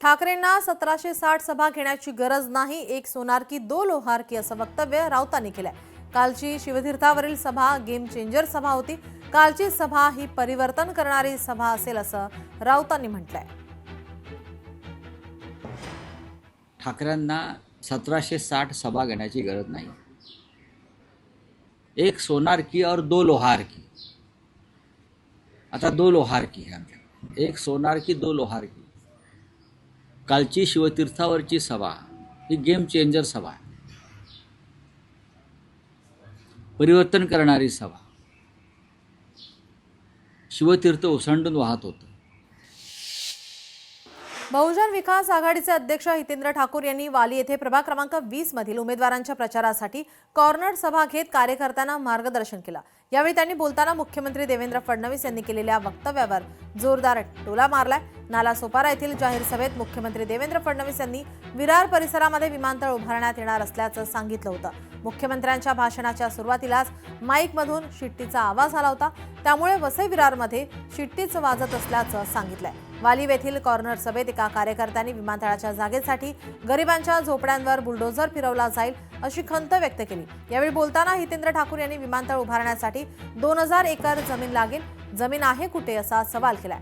ठाकरेंना 1760 सभा घेण्याची गरज नाही, एक सोनार की दो लोहार की असं वक्तव्य राऊतांनी केलंय। कालची शिवतीर्थावरील सभा गेम चेंजर सभा होती। कालची सभा ही परिवर्तन करणारी सभा असेल असं राऊतांनी म्हटलंय। ठाकरेंना 1760 सभा घेण्याची गरज नाही, एक सोनार की और दो लोहार की। आता दो लोहार की है आमच्या, एक सोनार की दो लोहार की। कालची शिवतीर्थावरची सभा ही गेम चेंजर सभा आहे, परिवर्तन करणारी सभा। शिवतीर्थ ओसंडून वाहत होतं। बहुजन विकास आघाडीचे अध्यक्ष हितेंद्र ठाकूर यांनी वाली येथे प्रभाग क्रमांक 20 मधील उमेदवारांच्या प्रचारासाठी कॉर्नर सभा घेत कार्यकर्त्यांना मार्गदर्शन केलं। यावेळी त्यांनी बोलताना मुख्यमंत्री देवेंद्र फडणवीस यांनी केलेल्या वक्तव्यावर जोरदार टोला मारलाय। नालासोपारा येथील जाहीर सभेत मुख्यमंत्री देवेंद्र फडणवीस यांनी विरार परिसरामध्ये विमानतळ उभारण्यात येणार असल्याचं सांगितलं होतं। मुख्यमंत्र्यांच्या भाषणाच्या सुरुवातीलाच माईकमधून शिट्टीचा आवाज आला होता, त्यामुळे वसई विरारमध्ये शिट्टीच वाजत असल्याचं सांगितलंय। वाली येथील कॉर्नर सभेत एका कार्यकर्त्यांनी विमानतळाच्या जागेसाठी गरिबांच्या झोपड्यांवर बुलडोझर फिरवला जाईल अशी खंत व्यक्त केली। यावेळी बोलताना हितेंद्र ठाकूर यांनी विमानतळ उभारण्यासाठी 2000 एकर जमीन लागेल, जमीन आहे कुठे असा सवाल केलाय।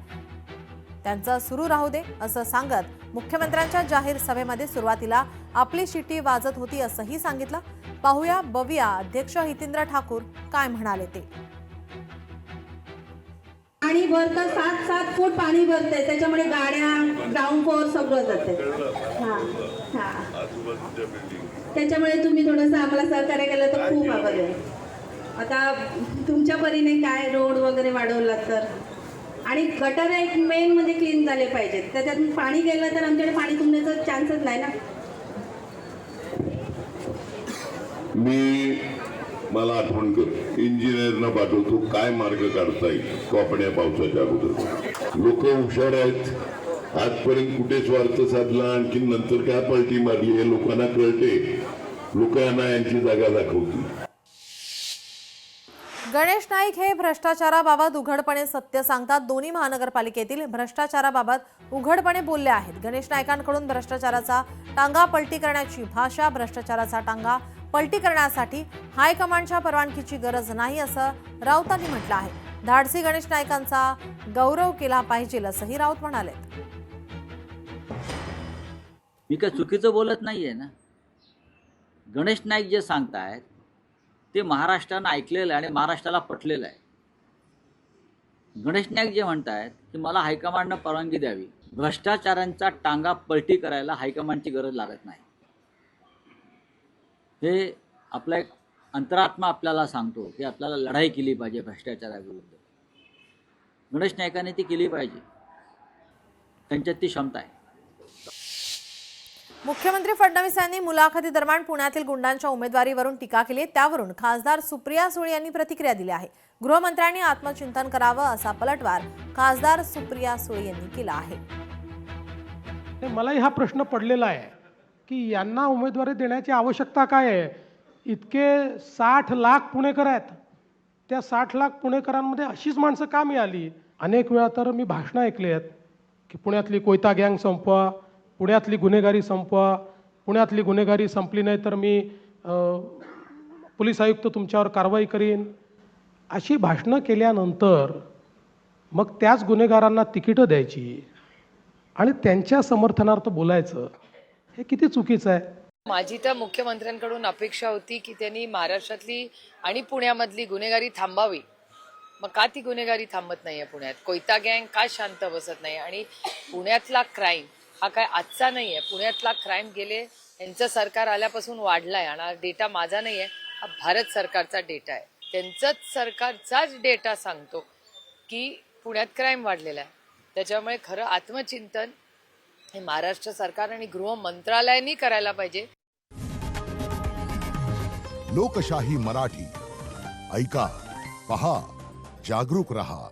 त्यांचं सुरू राहू दे असं सांगत मुख्यमंत्र्यांच्या जाहीर सभेमध्ये सुरुवातीला आपली शिट्टी वाजत होती असंही सांगितलं। पाहूया बघूया अध्यक्ष हितेंद्र ठाकूर काय म्हणाले ते। पाणी भरतं, 7-7 फूट पाणी भरते, त्याच्यामुळे गाड्या ग्राउंड फ्लोअर सगळं जाते। त्याच्यामुळे तुम्ही थोडंसं आम्हाला सहकार्य केलं तर खूप आभारी आहे। आता तुमच्या परीने काय रोड वगैरे वाढवला तर, आणि गटर एक मेन म्हणजे क्लीन झाले पाहिजेत, त्याच्यात पाणी गेलं तर आमच्याकडे पाणी तुंबण्याचा चान्सच नाही ना। मला आठवण कर, इंजिनियरना पाठवतो काय मार्ग काढता येईल कोपण्या पावसाच्या अगोदर। लोक हुशार आहेत, आजपर्यंत कुठे स्वार्थ साधला आणखी नंतर काय पलटी मारली हे लोकांना कळते। लोकांना यांची जागा दाखवतील। गणेश नाईक हे भ्रष्टाचाराबाबत उघडपणे सत्य सांगतात। दोन्ही महानगरपालिकेतील भ्रष्टाचाराबाबत उघडपणे बोलले आहेत। गणेश नाईकांकडून भ्रष्टाचाराचा टांगा पलटी करण्याची भाषा, भ्रष्टाचाराचा टांगा पलटी करण्यासाठी हायकमांडच्या परवानगीची गरज नाही असं राऊतांनी म्हटलं आहे। धाडसी गणेश नाईकांचा गौरव केला पाहिजे असंही राऊत म्हणाले। मी काय चुकीचं बोलत नाहीये ना। गणेश नाईक जे सांगतायत ते महाराष्ट्रानं ऐकलेलं आहे आणि महाराष्ट्राला पटलेलं आहे। गणेश नाईक जे म्हणतायत की मला हायकमांडनं परवानगी द्यावी, भ्रष्टाचारांचा टांगा पलटी करायला हायकमांडची गरज लागत नाही, हे आपला एक अंतरात्मा आपल्याला सांगतो की आपल्याला लढाई केली पाहिजे भ्रष्टाचाराविरुद्ध। गणेश नाईकांनी ती केली पाहिजे, त्यांच्यात ती क्षमता आहे। मुख्यमंत्री फडणवीस यांनी मुलाखती दरम्यान पुण्यातील गुंडांच्या उमेदवारीवरून टीका केली, त्यावरून खासदार सुप्रिया सुळे यांनी प्रतिक्रिया दिली आहे। गृहमंत्र्यांनी आत्मचिंतन करावं असा पलटवार खासदार सुप्रिया सुळे यांनी केला आहे। मलाही हा प्रश्न पडलेला आहे की यांना उमेदवारी देण्याची आवश्यकता काय आहे। इतके 60 लाख पुणेकर आहेत, त्या 60 लाख पुणेकरांमध्ये अशीच माणसं का मिळाली। अनेक वेळा तर मी भाषणं ऐकली आहेत की पुण्यातली कोयता गँग संपवा, पुण्यातली गुन्हेगारी संपवा, पुण्यातली गुन्हेगारी संपली नाही तर मी पोलीस आयुक्त तुमच्यावर कारवाई करीन। अशी भाषणं केल्यानंतर मग त्याच गुन्हेगारांना तिकीटं द्यायची आणि त्यांच्या समर्थनार्थ बोलायचं, हे किती चुकीचं आहे। माझी तर मुख्यमंत्र्यांकडून अपेक्षा होती की त्यांनी महाराष्ट्रातली आणि पुण्यामधली गुन्हेगारी थांबावी। मग का ती गुन्हेगारी थांबत नाहीये पुण्यात? कोयता गँग का शांत बसत नाही? आणि पुण्यातला क्राईम हा काय आजचा नाही आहे। पुण्यातला क्राईम गेले यांचं सरकार आल्यापासून वाढलाय, आणि हा डेटा माझा नाही आहे, हा भारत सरकारचा डेटा आहे। त्यांचाच सरकारचाच डेटा सांगतो की पुण्यात क्राईम वाढलेला आहे। त्याच्यामुळे खरं आत्मचिंतन हे महाराष्ट्र सरकार आणि गृह मंत्रालयाने करायला पाहिजे। लोकशाही मराठी ऐका, पहा, जागरूक रहा।